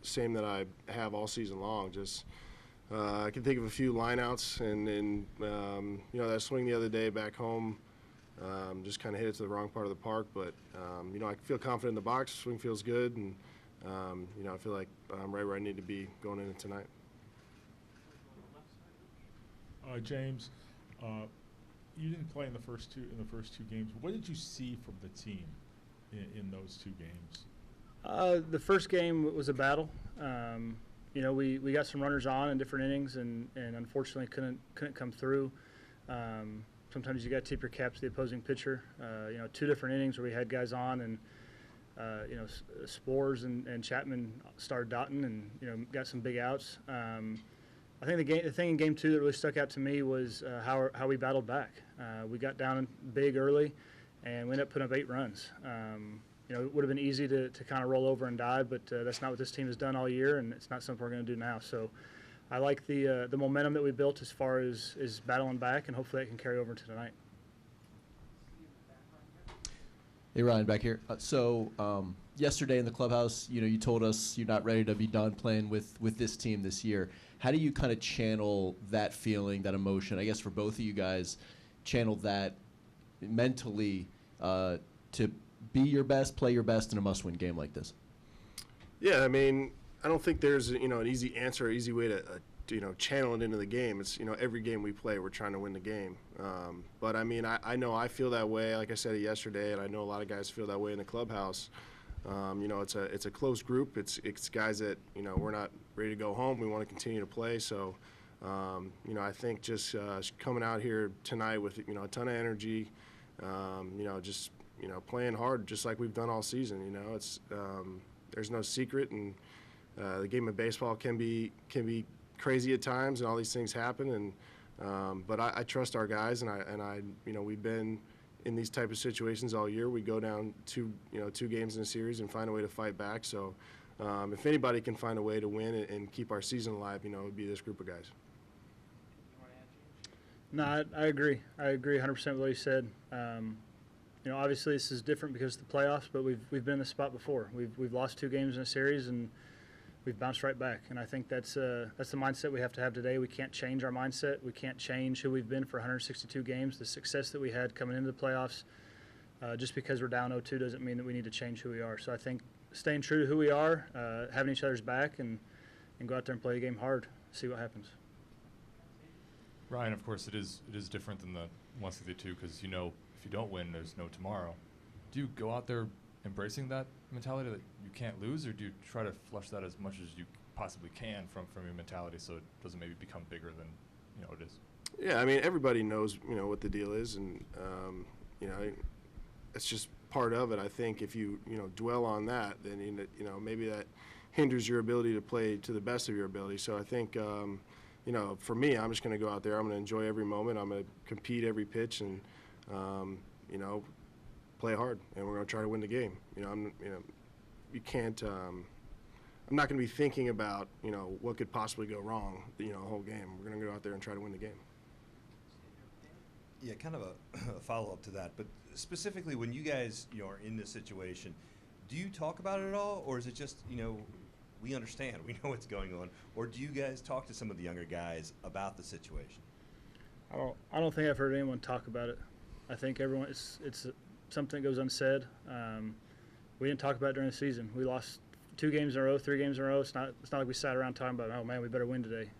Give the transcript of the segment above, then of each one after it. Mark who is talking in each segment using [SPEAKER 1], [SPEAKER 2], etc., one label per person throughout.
[SPEAKER 1] same that I have all season long. Just I can think of a few lineouts, and that swing the other day back home, just kind of hit it to the wrong part of the park. But I feel confident in the box. Swing feels good, and I feel like I'm right where I need to be going into tonight.
[SPEAKER 2] James, you didn't play in the first two games. What did you see from the team in those two games?
[SPEAKER 3] The first game was a battle. We got some runners on in different innings, and unfortunately couldn't come through. Sometimes you got to tip your cap to the opposing pitcher. 2 different innings where we had guys on, and Spores and Chapman started dotting, and got some big outs. I think the thing in game 2 that really stuck out to me was how we battled back. We got down big early, and we ended up putting up 8 runs. It would have been easy to kind of roll over and die, but that's not what this team has done all year, and it's not something we're going to do now. So I like the momentum that we built as far as battling back, and hopefully it can carry over to tonight.
[SPEAKER 4] Hey, Ryan, back here. Yesterday in the clubhouse, you told us you're not ready to be done playing with this team this year. How do you kind of channel that feeling, that emotion, I guess for both of you guys, channel that mentally to be your best, play your best in a must-win game like this?
[SPEAKER 1] Yeah, I mean, I don't think there's an easy answer, or easy way to channel it into the game. It's every game we play, we're trying to win the game. But I mean, I know I feel that way. Like I said yesterday, and I know a lot of guys feel that way in the clubhouse. It's a close group. It's guys that we're not ready to go home. We want to continue to play. So I think just coming out here tonight with a ton of energy, just playing hard, just like we've done all season. It's there's no secret, and the game of baseball can be crazy at times, and all these things happen. And but I trust our guys, and I we've been in these type of situations all year. We go down 2 games in a series and find a way to fight back. So if anybody can find a way to win and keep our season alive, it would be this group of guys.
[SPEAKER 3] No, I agree. I agree 100% with what you said. Obviously this is different because of the playoffs, but we've been in this spot before. We've lost 2 games in a series, and we've bounced right back. And I think that's the mindset we have to have today. We can't change our mindset. We can't change who we've been for 162 games. The success that we had coming into the playoffs, just because we're down 0-2 doesn't mean that we need to change who we are. So I think staying true to who we are, having each other's back, and go out there and play the game hard, see what happens.
[SPEAKER 5] Ryan, of course, it is different than the 162 because if you don't win, there's no tomorrow. Do you go out there embracing that mentality that you can't lose, or do you try to flush that as much as you possibly can from your mentality so it doesn't maybe become bigger than it is? Yeah,
[SPEAKER 1] I mean, everybody knows what the deal is, and it's just part of it. I think if you dwell on that, then maybe that hinders your ability to play to the best of your ability. So I think for me, I'm just going to go out there. I'm going to enjoy every moment. I'm going to compete every pitch, and play hard, and we're going to try to win the game. You can't. I'm not going to be thinking about what could possibly go wrong the whole game. We're going to go out there and try to win the game.
[SPEAKER 6] Yeah, kind of a follow-up to that, but specifically when you guys are in this situation, do you talk about it at all, or is it just we understand, we know what's going on, or do you guys talk to some of the younger guys about the situation?
[SPEAKER 3] I don't think I've heard anyone talk about it. I think everyone it's something that goes unsaid. We didn't talk about it during the season. We lost 2 games in a row, 3 games in a row. It's not like we sat around talking about, oh man, we better win today.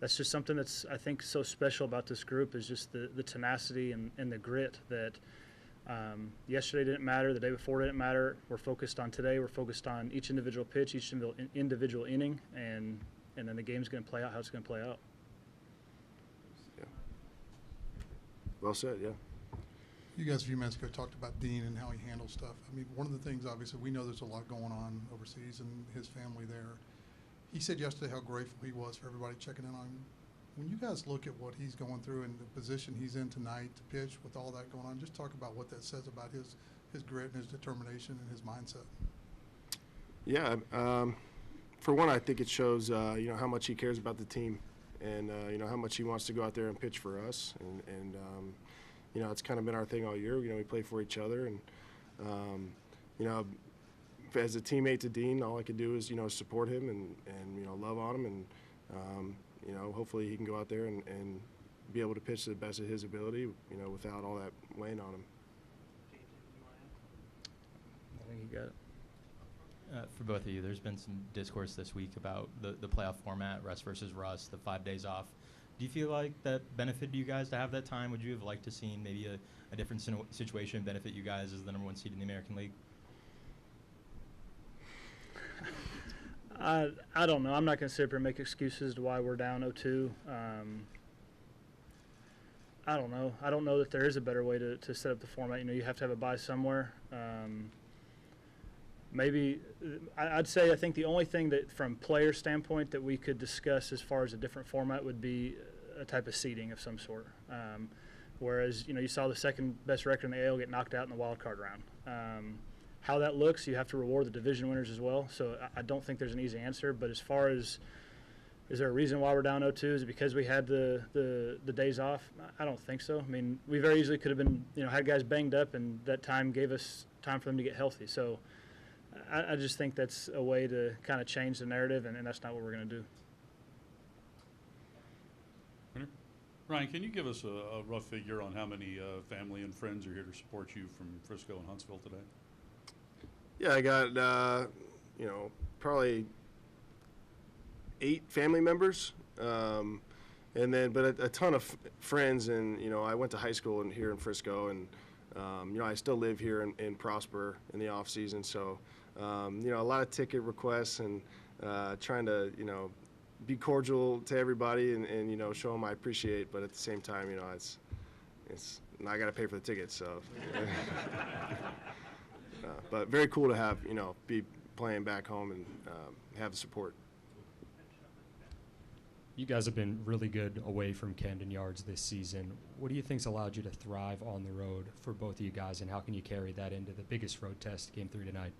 [SPEAKER 3] That's just something that's, I think, so special about this group is just the tenacity and the grit that yesterday didn't matter, the day before didn't matter. We're focused on today. We're focused on each individual pitch, each individual inning, and then the game's going to play out how it's going to play out.
[SPEAKER 1] Yeah. Well said, yeah.
[SPEAKER 7] You guys a few minutes ago talked about Dean and how he handles stuff. I mean, one of the things, obviously, we know there's a lot going on overseas and his family there. He said yesterday how grateful he was for everybody checking in on him. When you guys look at what he's going through and the position he's in tonight to pitch with all that going on, just talk about what that says about his grit and his determination and his mindset.
[SPEAKER 1] Yeah, for one, I think it shows how much he cares about the team, and how much he wants to go out there and pitch for us, and it's kind of been our thing all year. We play for each other, and as a teammate to Dean, all I could do is, support him and love on him, and, hopefully he can go out there and be able to pitch to the best of his ability, without all that weighing on him.
[SPEAKER 3] I think you got it.
[SPEAKER 8] For both of you, there's been some discourse this week about the playoff format, rest versus rust, the 5 days off. Do you feel like that benefited you guys to have that time? Would you have liked to seen maybe a different situation benefit you guys as the #1 seed in the American League?
[SPEAKER 3] I don't know. I'm not going to sit up here and make excuses to why we're down 0-2. I don't know. I don't know that there is a better way to set up the format. You have to have a bye somewhere. Maybe I'd say I think the only thing that from player standpoint that we could discuss as far as a different format would be a type of seeding of some sort. Whereas, you saw the second best record in the AL get knocked out in the wild card round. How that looks, you have to reward the division winners as well. So I don't think there's an easy answer. But as far as is there a reason why we're down 0-2? Is it because we had the days off? I don't think so. I mean, we very easily could have been, had guys banged up, and that time gave us time for them to get healthy. So I just think that's a way to kind of change the narrative, and that's not what we're going to do.
[SPEAKER 9] Ryan, can you give us a rough figure on how many family and friends are here to support you from Frisco and Huntsville today?
[SPEAKER 1] Yeah, I got, probably 8 family members, and then, but a ton of friends, and, I went to high school here in Frisco, and, I still live here in Prosper in the off season, so, a lot of ticket requests and trying to, be cordial to everybody and show them I appreciate, but at the same time, it's I got to pay for the tickets, so. But very cool to have, be playing back home and have the support.
[SPEAKER 10] You guys have been really good away from Camden Yards this season. What do you think's allowed you to thrive on the road for both of you guys, and how can you carry that into the biggest road test, Game 3 tonight?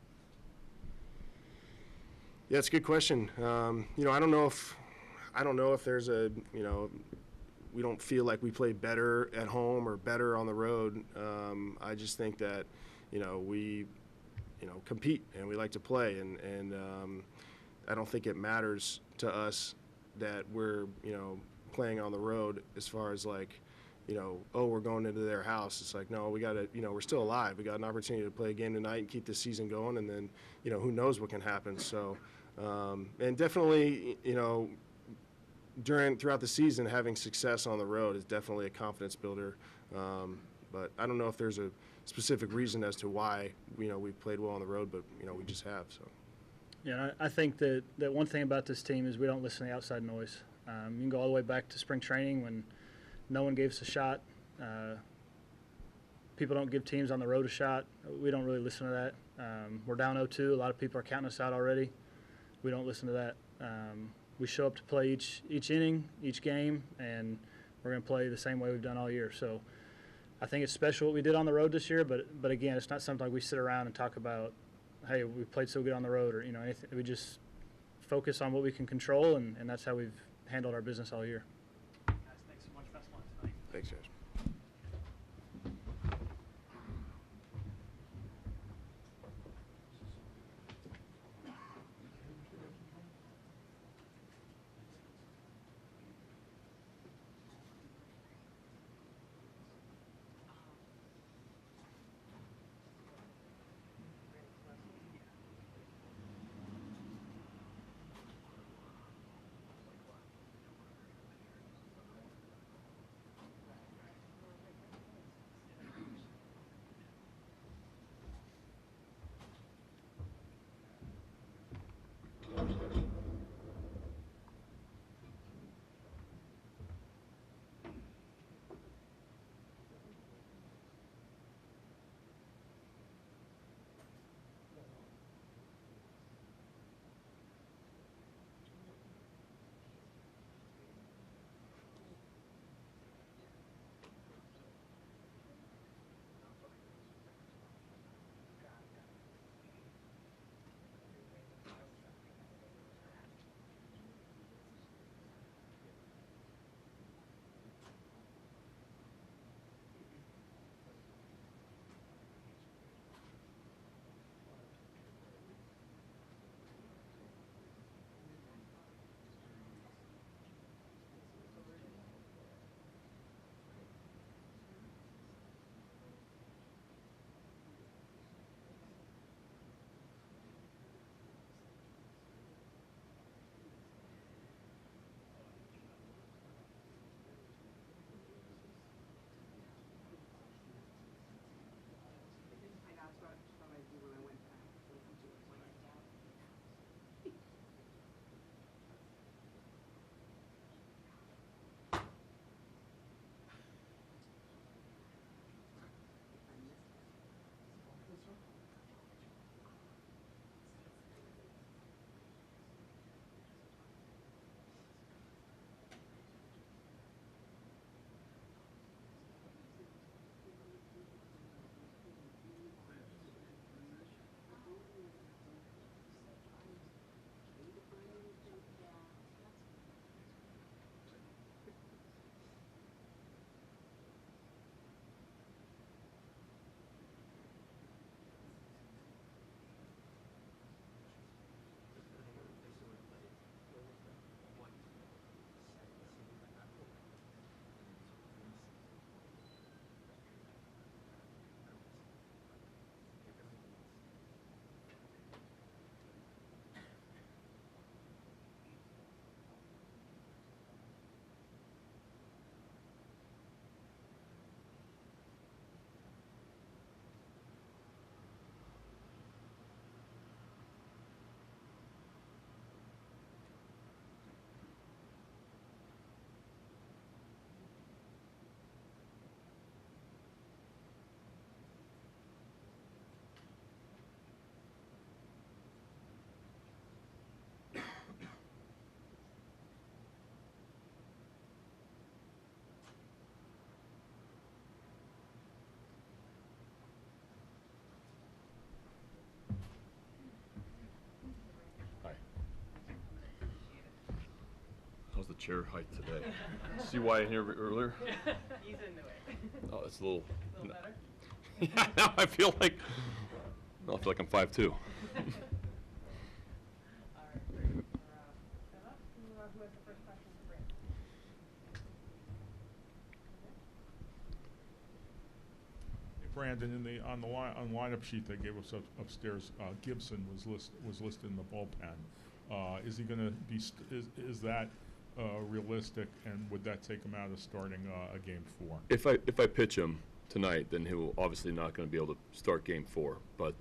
[SPEAKER 1] Yeah, it's a good question. I don't know if there's a, we don't feel like we play better at home or better on the road. I just think that, we, compete and we like to play, and I don't think it matters to us that we're, playing on the road as far as like, we're going into their house. It's like, no, we got to, we're still alive. We got an opportunity to play a game tonight and keep this season going, and then, who knows what can happen. So, and definitely, throughout the season, having success on the road is definitely a confidence builder. But I don't know if there's a specific reason as to why, we've played well on the road, but, we just have, so.
[SPEAKER 3] Yeah, I think that one thing about this team is we don't listen to the outside noise. You can go all the way back to spring training when no one gave us a shot. People don't give teams on the road a shot. We don't really listen to that. We're down 0-2. A lot of people are counting us out already. We don't listen to that. We show up to play each inning, each game, and we're going to play the same way we've done all year. So I think it's special what we did on the road this year, but again, it's not something like we sit around and talk about, hey, we played so good on the road, or anything. We just focus on what we can control, and that's how we've handled our business all year.
[SPEAKER 11] Guys, thanks so much. Best of luck tonight.
[SPEAKER 1] Thanks, guys.
[SPEAKER 12] chair height today. See why I here earlier?
[SPEAKER 11] He's in the way.
[SPEAKER 12] Oh, it's a little.
[SPEAKER 11] A little better?
[SPEAKER 12] Yeah, now I feel like I'm 5'2".
[SPEAKER 11] All right, great. Emma, who has the first question for Brandon?
[SPEAKER 2] Brandon, on the lineup sheet they gave us upstairs, Gibson was listed in the bullpen. Is he going to be? Is that realistic? And would that take him out of starting a game 4?
[SPEAKER 12] If I pitch him tonight, then he will obviously not going to be able to start game 4. But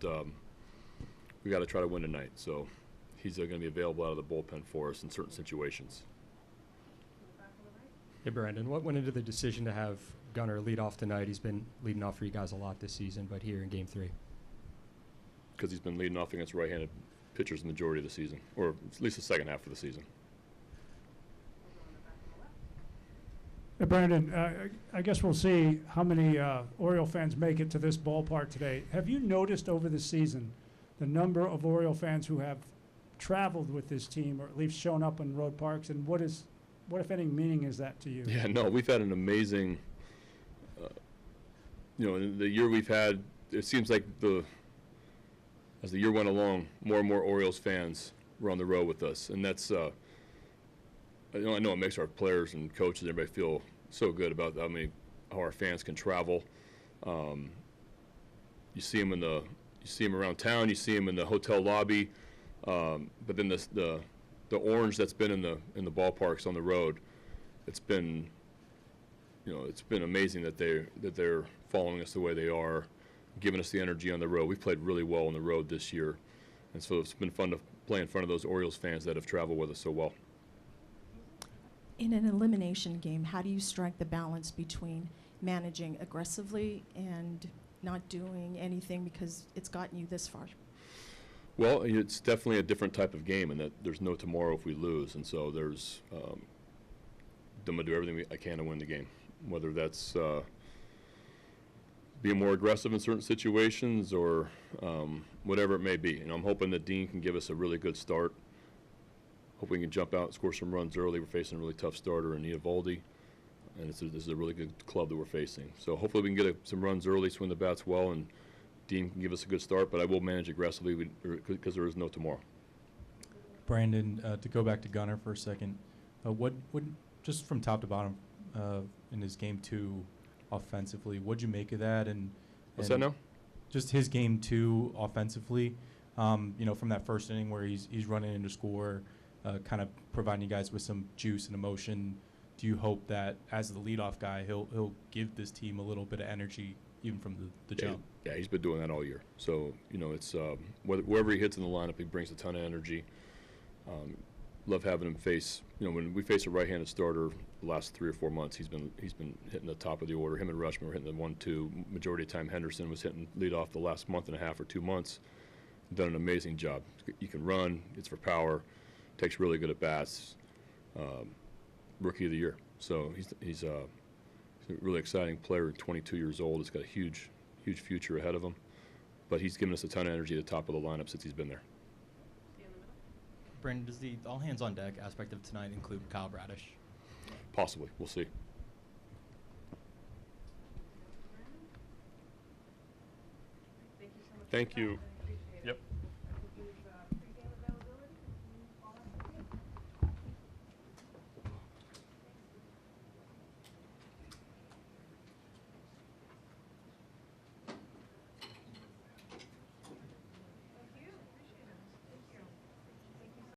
[SPEAKER 12] we got to try to win tonight, so he's going to be available out of the bullpen for us in certain situations.
[SPEAKER 10] Hey, Brandon, what went into the decision to have Gunnar lead off tonight? He's been leading off for you guys a lot this season, but here in Game 3.
[SPEAKER 12] Because he's been leading off against right-handed pitchers the majority of the season, or at least the second half of the season.
[SPEAKER 13] Brandon, I guess we'll see how many Oriole fans make it to this ballpark today. Have you noticed over the season the number of Oriole fans who have traveled with this team, or at least shown up in road parks, and what, if any, meaning is that to you?
[SPEAKER 12] Yeah, no, we've had an amazing, in the year we've had, it seems like as the year went along, more and more Orioles fans were on the road with us, and that's, I know it makes our players and coaches and everybody feel so good about how our fans can travel. You see them around town, you see them in the hotel lobby, but then the orange that's been in the ballparks on the road, it's been amazing that they're following us the way they are, giving us the energy on the road. We've played really well on the road this year, and so it's been fun to play in front of those Orioles fans that have traveled with us so well.
[SPEAKER 14] In an elimination game, how do you strike the balance between managing aggressively and not doing anything because it's gotten you this far?
[SPEAKER 12] Well, it's definitely a different type of game, and that there's no tomorrow if we lose, and so there's I'm going to do everything I can to win the game, whether that's being more aggressive in certain situations or whatever it may be. And I'm hoping that Dean can give us a really good start. Hope we can jump out and score some runs early. We're facing a really tough starter in Eovaldi, and this is a really good club that we're facing. So hopefully we can get some runs early, swing the bats well, and Dean can give us a good start, but I will manage aggressively because there is no tomorrow.
[SPEAKER 5] Brandon, to go back to Gunnar for a second, what just from top to bottom in his game 2 offensively, what'd you make of that?
[SPEAKER 12] What's that now?
[SPEAKER 5] Just his game 2 offensively, from that first inning where he's running in to score, kind of providing you guys with some juice and emotion. Do you hope that as the leadoff guy, he'll give this team a little bit of energy even from the jump?
[SPEAKER 12] Yeah, he's been doing that all year. So, it's wherever he hits in the lineup, he brings a ton of energy. Love having him face, when we face a right-handed starter the last 3 or 4 months, he's been hitting the top of the order. Him and Rushman were hitting the 1-2. Majority of the time, Henderson was hitting leadoff the last month and a half or 2 months. Done an amazing job. You can run, it's for power, takes really good at bats. Rookie of the year. So he's a really exciting player, 22 years old. He's got a huge future ahead of him. But he's given us a ton of energy at the top of the lineup since he's been there.
[SPEAKER 8] Brandon, does the all-hands-on-deck aspect of tonight include Kyle Bradish?
[SPEAKER 12] Possibly. We'll see.
[SPEAKER 11] Thank you so much.
[SPEAKER 12] Thank you.